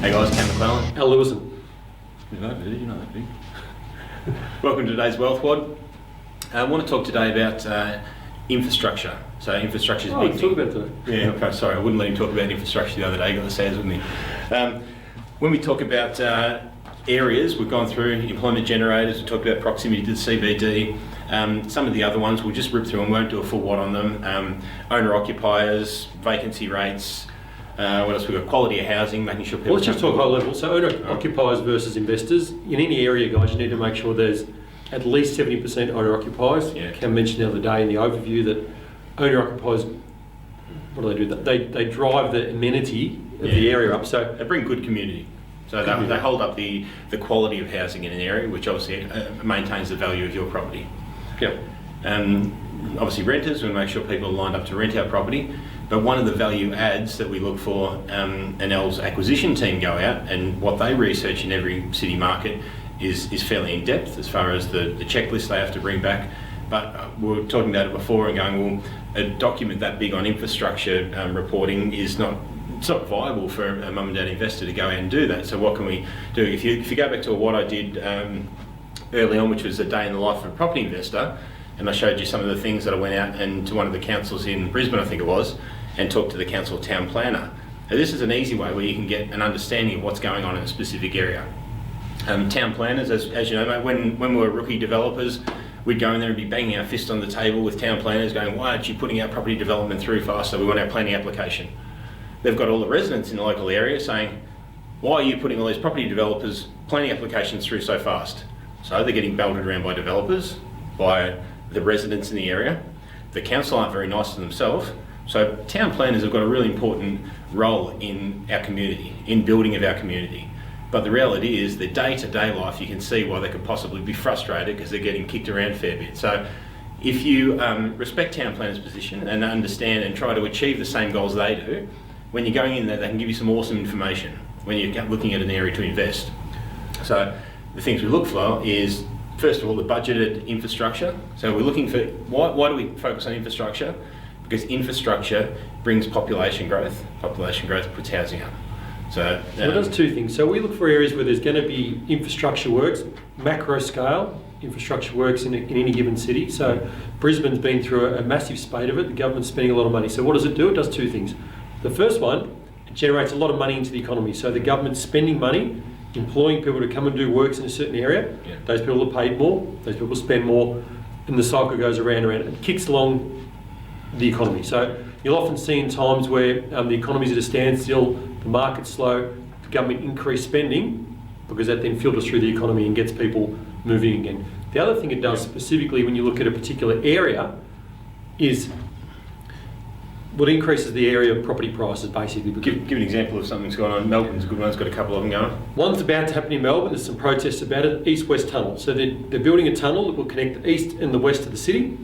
Hey guys, Cam McClellan. Al Lewison. You're not that big. Welcome to today's Wealth WOD. I want to talk today about infrastructure. So infrastructure is a big thing. Talk about that. Yeah, okay, sorry, I wouldn't let him talk about infrastructure the other day, he got the sads with me. When we talk about areas, we've gone through employment generators, we talked about proximity to the CBD. Some of the other ones, we'll just rip through and won't do a full WOD on them. Owner-occupiers, vacancy rates, what else we've got? Quality of housing, making sure people... Well, let's just talk high level. So owner-occupiers versus investors. In any area, guys, you need to make sure there's at least 70% owner-occupiers. Yeah. Cam mentioned the other day in the overview that owner-occupiers, what do? They drive the amenity of the area up. So they bring good community. So they hold up the quality of housing in an area, which obviously maintains the value of your property. yeah. Obviously renters, we make sure people are lined up to rent our property. But one of the value adds that we look for, and El's acquisition team go out and what they research in every city market is fairly in depth as far as the checklist they have to bring back. But we were talking about it before and going, well, a document that big on infrastructure reporting it's not viable for a mum and dad investor to go out and do that. So what can we do? If you go back to what I did early on, which was a day in the life of a property investor, and I showed you some of the things that I went out and to one of the councils in Brisbane, I think it was, and talked to the council town planner. Now, this is an easy way where you can get an understanding of what's going on in a specific area. Town planners, as you know, mate, when we were rookie developers, we'd go in there and be banging our fist on the table with town planners going, why aren't you putting our property development through faster? We want our planning application. They've got all the residents in the local area saying, why are you putting all these property developers planning applications through so fast? So they're getting belted around by developers, by the residents in the area. The council aren't very nice to themselves. So town planners have got a really important role in our community, in building of our community. But the reality is the day-to-day life, you can see why they could possibly be frustrated because they're getting kicked around a fair bit. So if you respect town planners' position and understand and try to achieve the same goals they do, when you're going in there, they can give you some awesome information when you're looking at an area to invest. So the things we look for is, first of all, the budgeted infrastructure. So we're looking for, why do we focus on infrastructure? Because infrastructure brings population growth. Population growth puts housing up. So it does two things. So we look for areas where there's going to be infrastructure works, macro scale infrastructure works in any given city. So Brisbane's been through a massive spate of it. The government's spending a lot of money. So what does it do? It does two things. The first one, it generates a lot of money into the economy. So the government's spending money, employing people to come and do works in a certain area. Yeah. Those people are paid more, those people spend more, and the cycle goes around and around. It kicks along the economy. So you'll often see in times where the economy's at a standstill, the market's slow, the government increase spending because that then filters through the economy and gets people moving again. The other thing it does specifically when you look at a particular area is what increases the area of property prices basically. Give an example of something that's going on. Melbourne's a good one, it's got a couple of them going. One's about to happen in Melbourne, there's some protests about it, East-West Tunnel. So they're building a tunnel that will connect the east and the west of the city.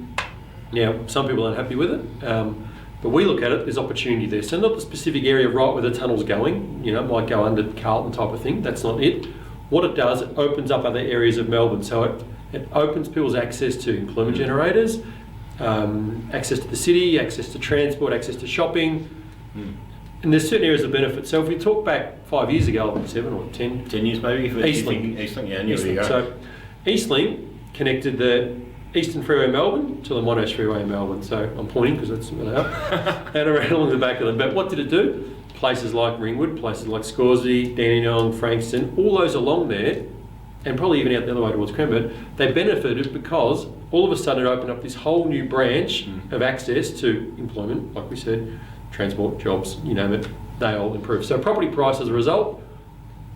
Now, some people aren't happy with it, but we look at it, there's opportunity there. So not the specific area right where the tunnel's going, it might go under Carlton type of thing, that's not it. What it does, it opens up other areas of Melbourne. So it opens people's access to employment generators, access to the city, access to transport, access to shopping, and there's certain areas of benefit. So if we talk back 5 years ago, 7 or 10 years maybe. Eastlink, yeah, Eastlink. So Eastlink connected the Eastern Freeway in Melbourne to the Monash Freeway in Melbourne. So I'm pointing because that's where they are, and around along the back of them. But what did it do? Places like Ringwood, places like Scoresby, Dandenong, Frankston, all those along there, and probably even out the other way towards Cranbourne, they benefited because all of a sudden it opened up this whole new branch of access to employment, like we said, transport, jobs, you name it, they all improved. So property price as a result,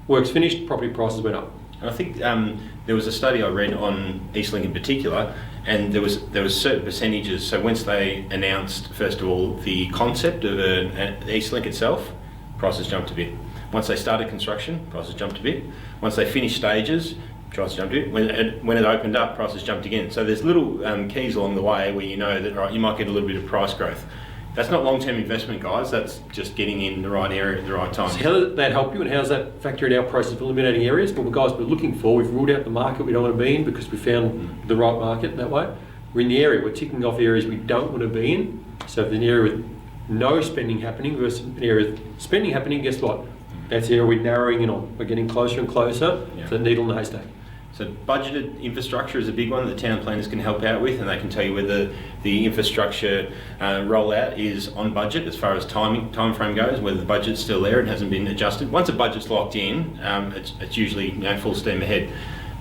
works finished, property prices went up. And I think there was a study I read on Eastlink in particular, and there was certain percentages. So once they announced, first of all, the concept of Eastlink itself, prices jumped a bit. Once they started construction, prices jumped a bit. Once they finished stages, prices jumped a bit. When it opened up, prices jumped again. So there's little keys along the way where you know that right, you might get a little bit of price growth. That's not long-term investment, guys. That's just getting in the right area at the right time. So how does that help you, and how does that factor in our process of eliminating areas? Well, guys, we're looking for, we've ruled out the market we don't want to be in because we found the right market that way. We're in the area, we're ticking off areas we don't want to be in. So if there's an area with no spending happening versus an area with spending happening, guess what? That's the area we're narrowing in on. We're getting closer and closer Yeah. to the needle in the haystack. So budgeted infrastructure is a big one that town planners can help out with, and they can tell you whether the infrastructure rollout is on budget as far as time frame goes, whether the budget's still there and hasn't been adjusted. Once a budget's locked in, it's usually full steam ahead.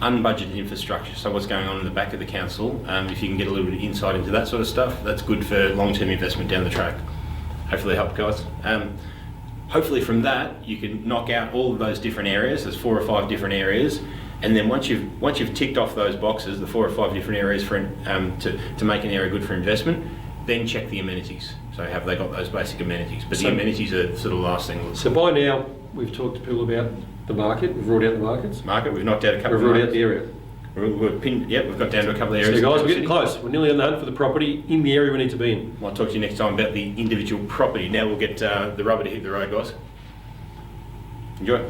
Unbudgeted infrastructure, so what's going on in the back of the council, if you can get a little bit of insight into that sort of stuff, that's good for long-term investment down the track. Hopefully help, guys. Hopefully from that you can knock out all of those different areas. There's 4 or 5 different areas, and then once you've ticked off those boxes, the 4 or 5 different areas for to make an area good for investment, then check the amenities. So have they got those basic amenities? But the amenities are sort of the last thing. So by now we've talked to people about the market. We've ruled out the markets. We've knocked out a couple. We've ruled out the area. We've got down to a couple of areas. So guys, we're getting close. We're nearly on the hunt for the property in the area we need to be in. I'll talk to you next time about the individual property. Now we'll get the rubber to hit the road, guys. Enjoy.